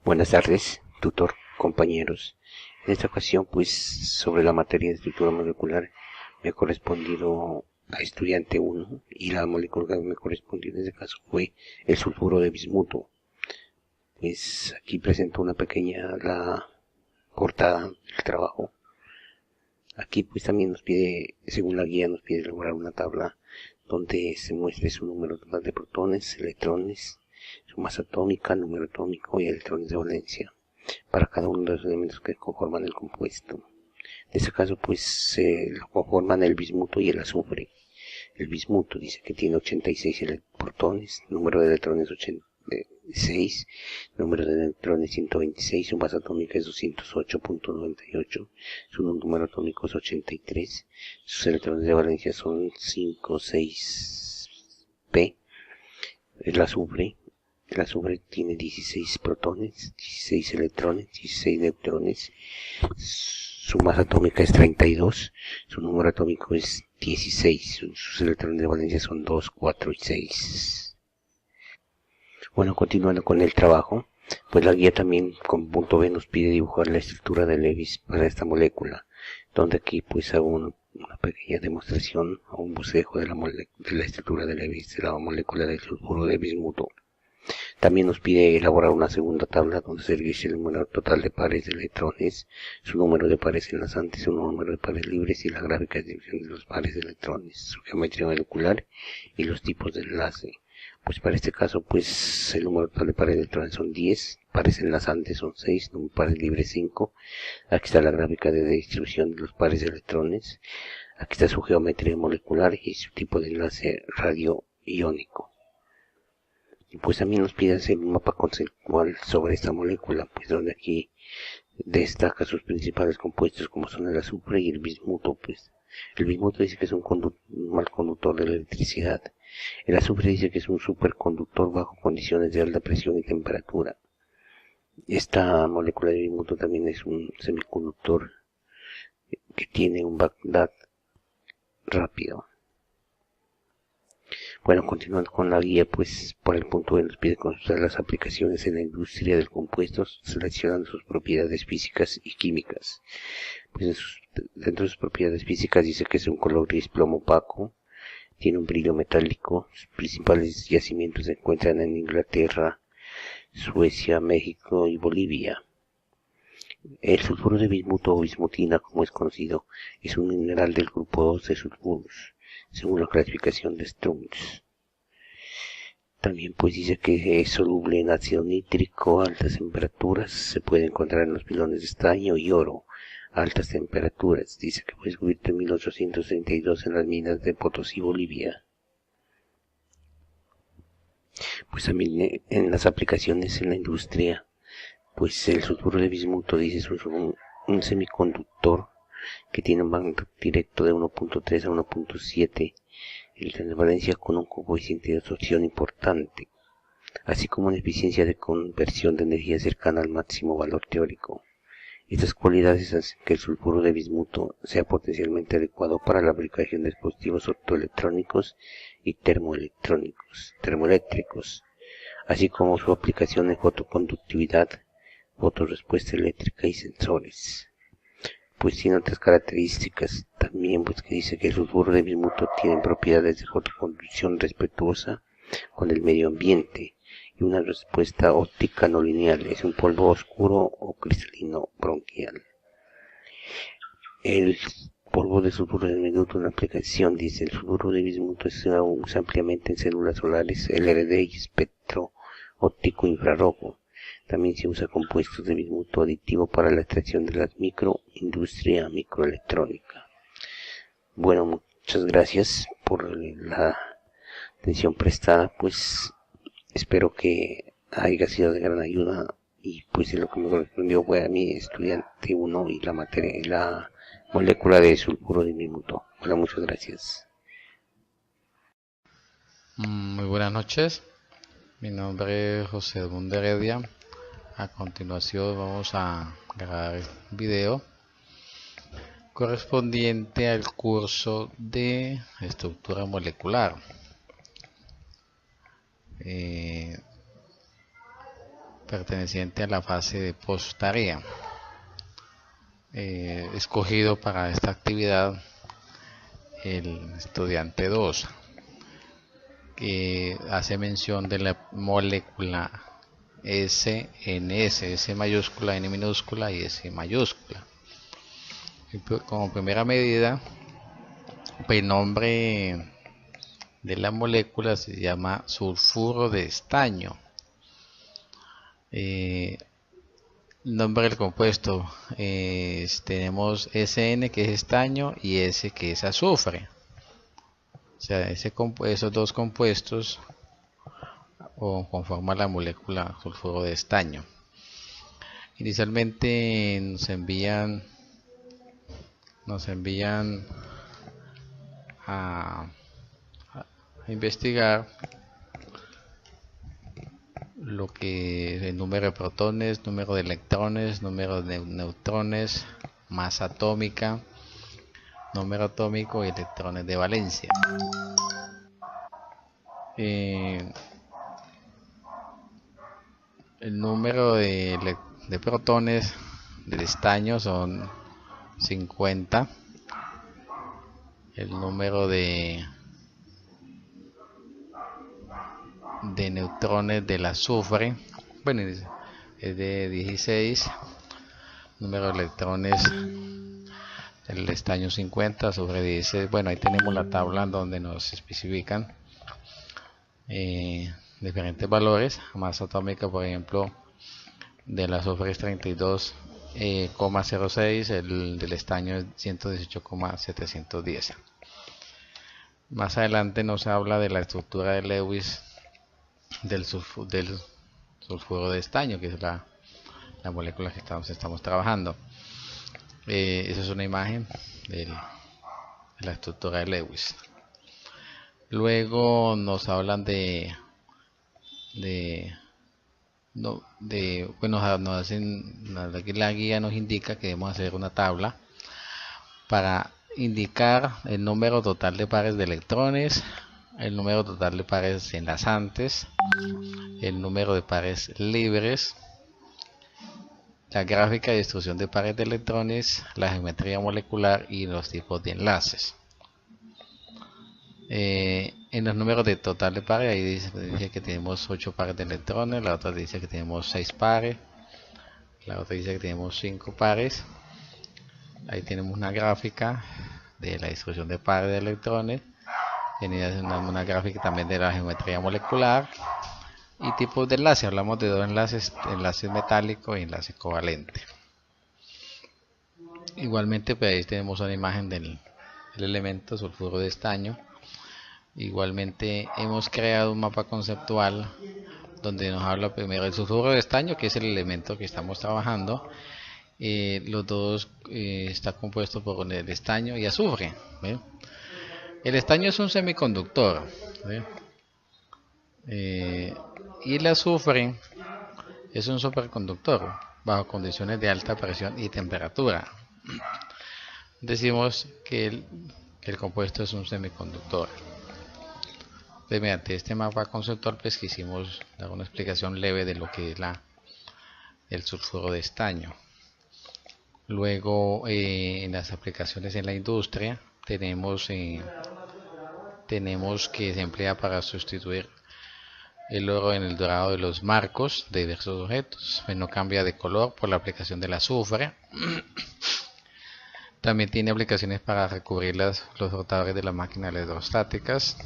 Buenas tardes, tutor, compañeros. En esta ocasión, pues, sobre la materia de estructura molecular, me ha correspondido a estudiante 1 y la molécula que me correspondió en este caso fue el sulfuro de bismuto. Pues aquí presento una pequeña la portada del trabajo. Aquí pues también nos pide, según la guía, nos pide elaborar una tabla donde se muestre su número total de protones, electrones, su masa atómica, número atómico y electrones de valencia para cada uno de los elementos que conforman el compuesto. En este caso pues se lo conforman el bismuto y el azufre. El bismuto dice que tiene 86 protones, número de electrones 86, número de neutrones 126, su masa atómica es 208.98, su número atómico es 83, sus electrones de valencia son 5, 6p. El azufre tiene 16 protones, 16 electrones, 16 neutrones, su masa atómica es 32, su número atómico es 16, sus electrones de valencia son 2, 4 y 6. Bueno, continuando con el trabajo, pues la guía también con punto B nos pide dibujar la estructura de Lewis para esta molécula, donde aquí pues hago una pequeña demostración o un bosquejo de la estructura de Lewis de la molécula del sulfuro de bismuto. También nos pide elaborar una segunda tabla donde se registre el número total de pares de electrones, su número de pares enlazantes, su número de pares libres y la gráfica de distribución de los pares de electrones, su geometría molecular y los tipos de enlace. Pues para este caso, pues el número total de pares de electrones son 10, pares enlazantes son 6, pares libres 5. Aquí está la gráfica de distribución de los pares de electrones. Aquí está su geometría molecular y su tipo de enlace radio-iónico. Y pues también nos pide hacer un mapa conceptual sobre esta molécula, pues donde aquí destaca sus principales compuestos como son el azufre y el bismuto. Pues el bismuto dice que es un mal conductor de la electricidad. El azufre dice que es un superconductor bajo condiciones de alta presión y temperatura. Esta molécula de bismuto también es un semiconductor que tiene un Bagdad rápido. Bueno, continuando con la guía, pues por el punto B nos pide consultar las aplicaciones en la industria del compuesto, seleccionando sus propiedades físicas y químicas. Pues dentro de sus propiedades físicas dice que es un color gris plomo opaco, tiene un brillo metálico, sus principales yacimientos se encuentran en Inglaterra, Suecia, México y Bolivia. El sulfuro de bismuto o bismutina, como es conocido, es un mineral del grupo 2 de sulfuros, según la clasificación de Strunz. También pues dice que es soluble en ácido nítrico a altas temperaturas, se puede encontrar en los pilones de estaño y oro a altas temperaturas. Dice que fue descubierto en 1832 en las minas de Potosí, Bolivia. Pues también en las aplicaciones en la industria, pues el sulfuro de bismuto dice es un semiconductor que tiene un band directo de 1.3 a 1.7, el de valencia con un coeficiente de absorción importante, así como una eficiencia de conversión de energía cercana al máximo valor teórico. Estas cualidades hacen que el sulfuro de bismuto sea potencialmente adecuado para la fabricación de dispositivos optoelectrónicos y termoeléctricos, así como su aplicación en fotoconductividad, fotorrespuesta eléctrica y sensores. Pues tiene otras características también, pues que dice que el sulfuro de bismuto tiene propiedades de fotoconducción respetuosa con el medio ambiente y una respuesta óptica no lineal, es un polvo oscuro o cristalino bronquial. El polvo de sulfuro de bismuto en la aplicación, dice el sulfuro de bismuto se usa ampliamente en células solares, LRD y espectro óptico infrarrojo. También se usa compuestos de bismuto aditivo para la extracción de la industria microelectrónica. Bueno, muchas gracias por la atención prestada, pues espero que haya sido de gran ayuda y pues lo que me correspondió fue a mi estudiante 1 y la molécula de sulfuro de bismuto. Bueno, muchas gracias. Muy buenas noches, mi nombre es José Edmundo Heredia. A continuación vamos a grabar un video correspondiente al curso de estructura molecular. perteneciente a la fase de post-tarea. Escogido para esta actividad el estudiante 2, que hace mención de la molécula SNS, S mayúscula, N minúscula y S mayúscula. Como primera medida, el nombre de la molécula se llama sulfuro de estaño. Nombre del compuesto, tenemos SN, que es estaño, y S, que es azufre. O sea, esos dos compuestos conforman la molécula sulfuro de estaño. Inicialmente nos envían a investigar lo que es el número de protones, número de electrones, número de neutrones, masa atómica, número atómico y electrones de valencia. El número de protones del estaño son 50. El número de neutrones del azufre, bueno, es de 16. Número de electrones del estaño 50, azufre 16. Bueno, ahí tenemos la tabla donde nos especifican diferentes valores. Masa atómica, por ejemplo, del azufre es 32,06, el del estaño es 118,710. Más adelante nos habla de la estructura de Lewis del sulfuro de estaño, que es la molécula que estamos trabajando. Esa es una imagen de la estructura de Lewis. Luego nos hablan aquí la guía nos indica que debemos hacer una tabla para indicar el número total de pares de electrones, el número total de pares enlazantes, el número de pares libres, la gráfica de distribución de pares de electrones, la geometría molecular y los tipos de enlaces. En los números de total de pares, ahí dice que tenemos 8 pares de electrones, la otra dice que tenemos 6 pares, la otra dice que tenemos 5 pares. Ahí tenemos una gráfica de la distribución de pares de electrones, tenemos una gráfica también de la geometría molecular y tipos de enlace. Hablamos de dos enlaces metálico y enlace covalente. Igualmente, pues ahí tenemos una imagen del elemento sulfuro de estaño. Igualmente hemos creado un mapa conceptual donde nos habla primero del sulfuro de estaño, que es el elemento que estamos trabajando. Los dos está compuesto por el estaño y azufre. El estaño es un semiconductor, y el azufre es un superconductor bajo condiciones de alta presión y temperatura. Decimos que el compuesto es un semiconductor. Mediante este mapa conceptual, pues quisimos dar una explicación leve de lo que es el sulfuro de estaño. Luego, en las aplicaciones en la industria, tenemos que se emplea para sustituir el oro en el dorado de los marcos de diversos objetos. Pues no cambia de color por la aplicación del azufre. También tiene aplicaciones para recubrir los rotadores de las máquinas electrostáticas.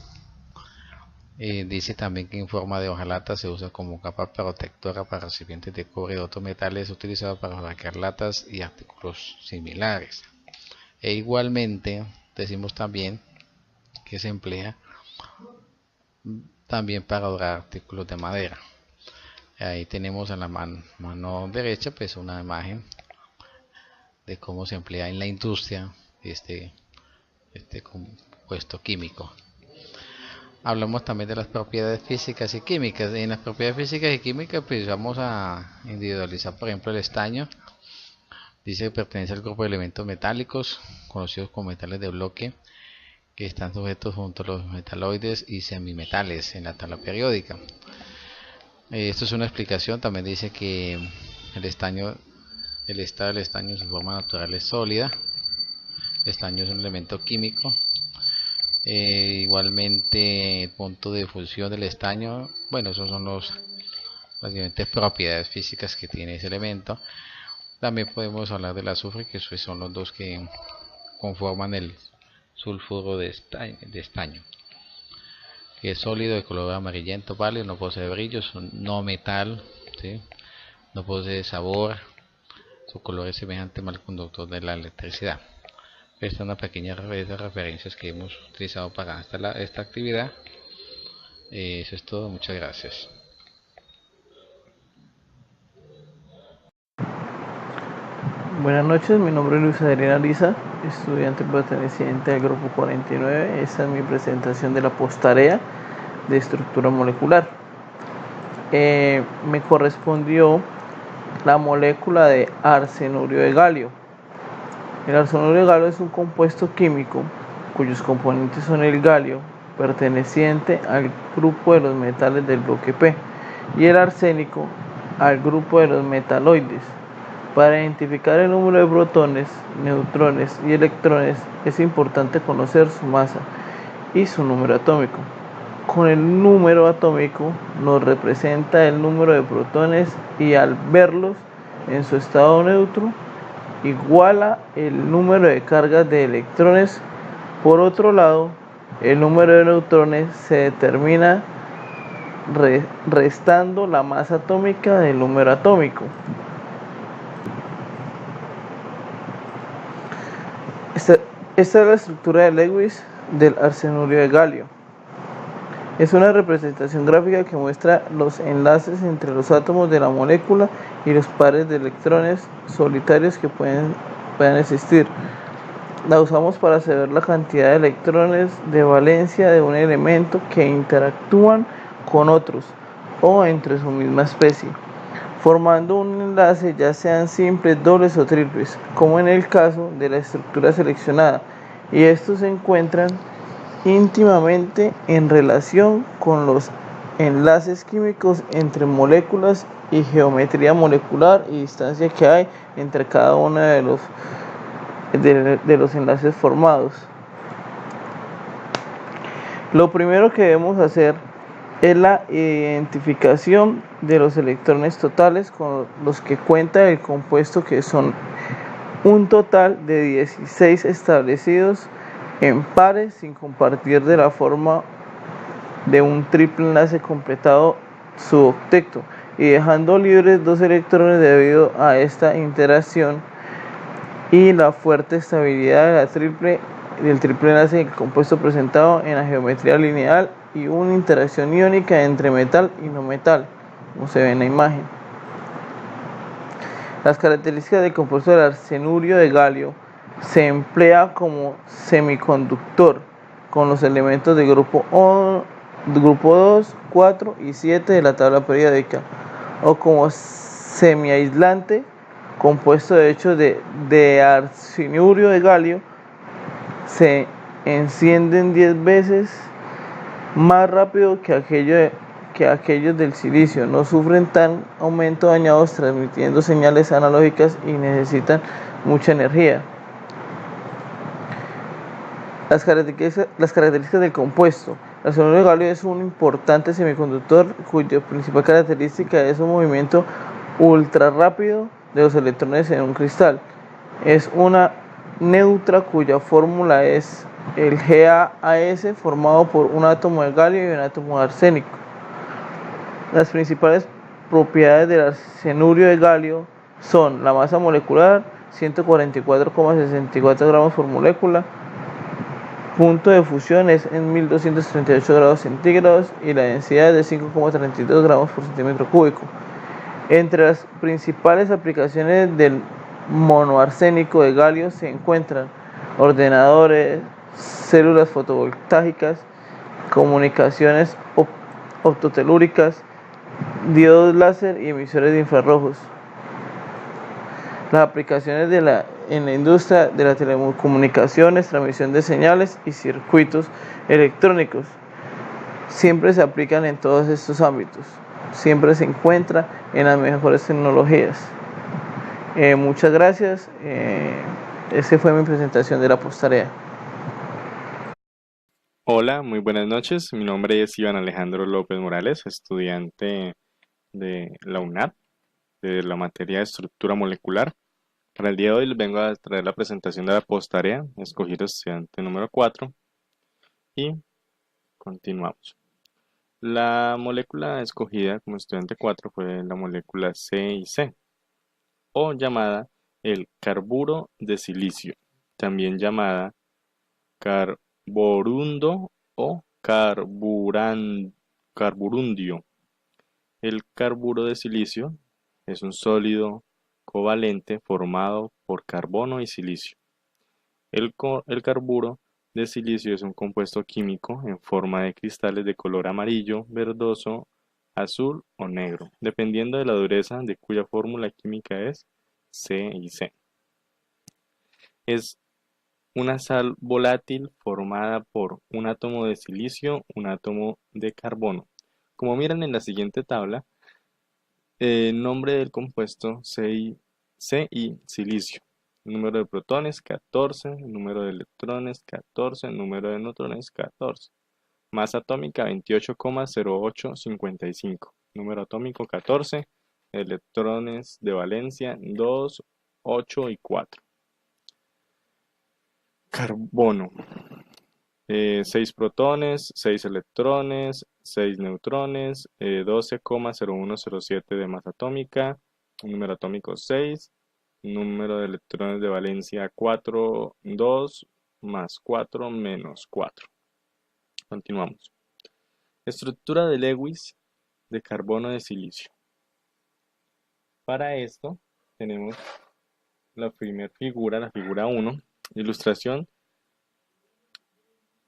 Dice también que en forma de hojalata se usa como capa protectora para recipientes de cobre y otros metales, utilizado para fabricar latas y artículos similares. E igualmente decimos también que se emplea también para dorar artículos de madera. Ahí tenemos en la mano derecha pues una imagen de cómo se emplea en la industria este compuesto químico. Hablamos también de las propiedades físicas y químicas. En las propiedades físicas y químicas, pues vamos a individualizar, por ejemplo, el estaño. Dice que pertenece al grupo de elementos metálicos, conocidos como metales de bloque, que están sujetos junto a los metaloides y semimetales en la tabla periódica. Esto es una explicación. También dice que el estaño, el estado del estaño en su forma natural es sólida. El estaño es un elemento químico. Igualmente el punto de fusión del estaño, bueno, esos son las diferentes propiedades físicas que tiene ese elemento. También podemos hablar del azufre, que son los dos que conforman el sulfuro de estaño, que es sólido de color amarillento pálido, no posee brillo, es un no metal, ¿sí? No posee sabor, su color es semejante al conductor de la electricidad. Esta es una pequeña red de referencias que hemos utilizado para esta actividad. Eso es todo, muchas gracias. Buenas noches, mi nombre es Luis Adrián Ariza, estudiante perteneciente al grupo 49. Esta es mi presentación de la posttarea de estructura molecular. Me correspondió la molécula de arsenurio de galio. El arsenurio de galio es un compuesto químico cuyos componentes son el galio, perteneciente al grupo de los metales del bloque P, y el arsénico al grupo de los metaloides. Para identificar el número de protones, neutrones y electrones es importante conocer su masa y su número atómico. Con el número atómico nos representa el número de protones y al verlos en su estado neutro iguala el número de cargas de electrones. Por otro lado, el número de neutrones se determina restando la masa atómica del número atómico. Esta es la estructura de Lewis del arsenurio de galio. Es una representación gráfica que muestra los enlaces entre los átomos de la molécula y los pares de electrones solitarios que puedan existir. La usamos para saber la cantidad de electrones de valencia de un elemento que interactúan con otros o entre su misma especie, formando un enlace ya sean simples, dobles o triples, como en el caso de la estructura seleccionada, y estos se encuentran íntimamente en relación con los enlaces químicos entre moléculas y geometría molecular y distancia que hay entre cada uno de los enlaces formados. Lo primero que debemos hacer es la identificación de los electrones totales con los que cuenta el compuesto, que son un total de 16 establecidos en pares sin compartir de la forma de un triple enlace completado su octeto y dejando libres 2 electrones debido a esta interacción y la fuerte estabilidad del triple enlace del compuesto presentado en la geometría lineal y una interacción iónica entre metal y no metal, como se ve en la imagen. Las características del compuesto del arsenurio de galio: se emplea como semiconductor con los elementos del grupo 2, 4 y 7 de la tabla periódica, o como semiaislante, compuesto de hecho de arsenurio de galio. Se encienden 10 veces más rápido que aquellos del silicio, no sufren tan aumento dañados transmitiendo señales analógicas y necesitan mucha energía. Las características del compuesto. El arsenurio de galio es un importante semiconductor cuya principal característica es un movimiento ultra rápido de los electrones en un cristal. Es una neutra cuya fórmula es el GaAs, formado por un átomo de galio y un átomo de arsénico. Las principales propiedades del arsenurio de galio son la masa molecular, 144,64 gramos por molécula, punto de fusión es en 1238 grados centígrados y la densidad es de 5,32 gramos por centímetro cúbico. Entre las principales aplicaciones del monoarsénico de galio se encuentran ordenadores, células fotovoltaicas, comunicaciones optotelúricas, diodos láser y emisores de infrarrojos. Las aplicaciones en la industria de las telecomunicaciones, transmisión de señales y circuitos electrónicos siempre se aplican en todos estos ámbitos. siempre se encuentra en las mejores tecnologías. Muchas gracias. Esa fue mi presentación de la postarea. Hola, muy buenas noches. Mi nombre es Iván Alejandro López Morales, estudiante de la UNAD, de la materia de estructura molecular. Para el día de hoy les vengo a traer la presentación de la posttarea, escogido estudiante número 4, y continuamos. La molécula escogida como estudiante 4 fue la molécula CIC, o llamada el carburo de silicio, también llamada carborundo o carburundio. El carburo de silicio es un sólido covalente formado por carbono y silicio. El carburo de silicio es un compuesto químico en forma de cristales de color amarillo, verdoso, azul o negro, dependiendo de la dureza de cuya fórmula química es CIC. Es una sal volátil formada por un átomo de silicio, un átomo de carbono. Como miran en la siguiente tabla, el nombre del compuesto CI, silicio. Número de protones 14, número de electrones 14, número de neutrones 14. Masa atómica 28,0855. Número atómico 14, electrones de valencia 2, 8 y 4. Carbono. 6 protones, 6 electrones, 6 neutrones, 12,0107 de masa atómica, número atómico 6, número de electrones de valencia 4, 2, más 4, menos 4. Continuamos. Estructura de Lewis de carbono de silicio. Para esto tenemos la primera figura, la figura 1, ilustración.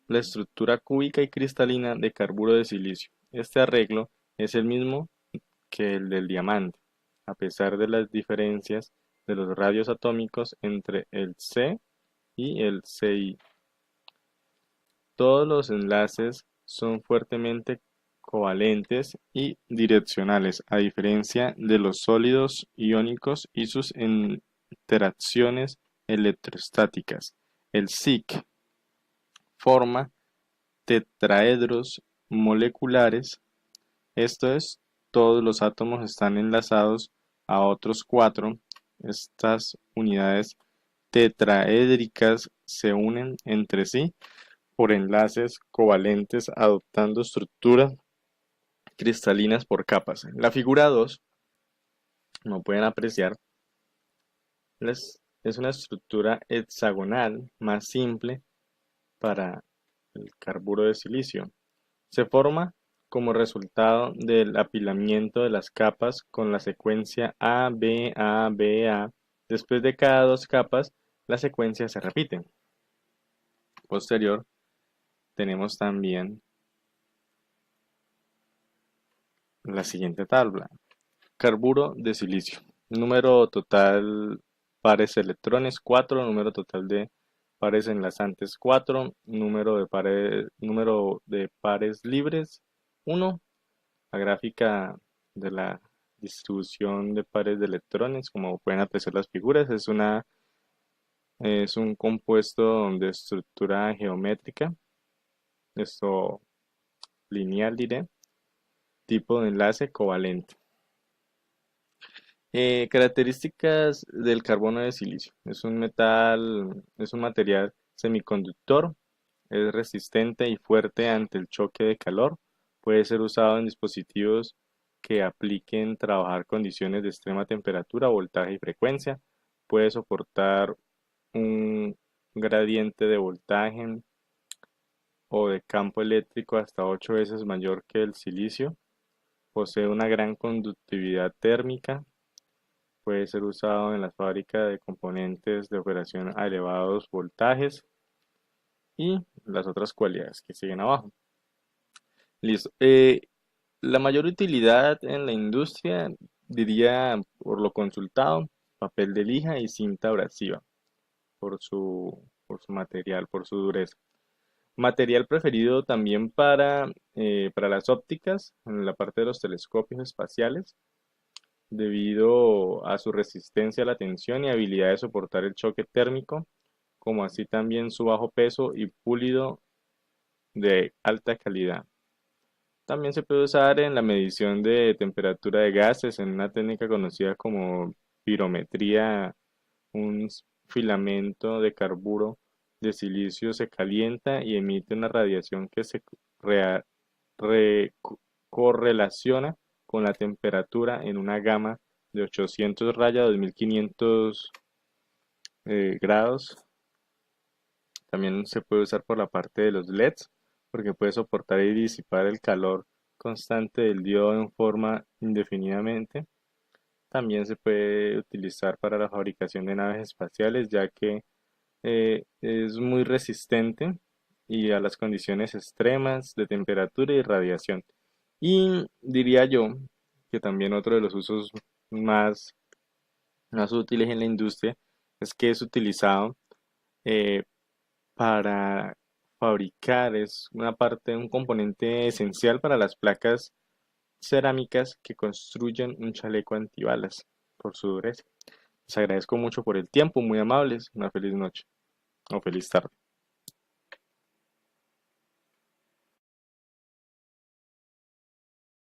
La estructura cúbica y cristalina de carburo de silicio. Este arreglo es el mismo que el del diamante, a pesar de las diferencias de los radios atómicos entre el C y el Ci. Todos los enlaces son fuertemente covalentes y direccionales, a diferencia de los sólidos iónicos y sus interacciones electrostáticas. El SiC forma tetraedros moleculares, esto es, todos los átomos están enlazados a otros 4. Estas unidades tetraédricas se unen entre sí por enlaces covalentes adoptando estructuras cristalinas por capas. En la figura 2, como pueden apreciar, es una estructura hexagonal más simple para el carburo de silicio. Se forma como resultado del apilamiento de las capas con la secuencia A, B, A, B, A. Después de cada 2 capas, la secuencia se repite. Posterior, tenemos también la siguiente tabla. Carburo de silicio. Número total pares electrones 4, número total de pares enlazantes 4, número de pares libres 1. La gráfica de la distribución de pares de electrones, como pueden apreciar las figuras, es un compuesto de estructura geométrica, esto lineal diré, tipo de enlace covalente. Características del carbono de silicio. Es un material semiconductor, es resistente y fuerte ante el choque de calor. Puede ser usado en dispositivos que apliquen trabajar condiciones de extrema temperatura, voltaje y frecuencia. Puede soportar un gradiente de voltaje o de campo eléctrico hasta 8 veces mayor que el silicio. Posee una gran conductividad térmica. Puede ser usado en la fábrica de componentes de operación a elevados voltajes y las otras cualidades que siguen abajo. Listo. La mayor utilidad en la industria, diría por lo consultado, papel de lija y cinta abrasiva por su material, por su dureza. Material preferido también para las ópticas, en la parte de los telescopios espaciales, debido a su resistencia a la tensión y habilidad de soportar el choque térmico, como así también su bajo peso y pulido de alta calidad. También se puede usar en la medición de temperatura de gases en una técnica conocida como pirometría. Un filamento de carburo de silicio se calienta y emite una radiación que se rea- re- correlaciona con la temperatura en una gama de 800 raya a 2500 grados. También se puede usar por la parte de los LEDs porque puede soportar y disipar el calor constante del diodo en forma indefinidamente. También se puede utilizar para la fabricación de naves espaciales, ya que es muy resistente y a las condiciones extremas de temperatura y radiación. Y diría yo que también otro de los usos más, más útiles en la industria es que es utilizado eh, para fabricar, es una parte, un componente esencial para las placas cerámicas que construyen un chaleco antibalas por su dureza. Les agradezco mucho por el tiempo, muy amables, una feliz noche o feliz tarde.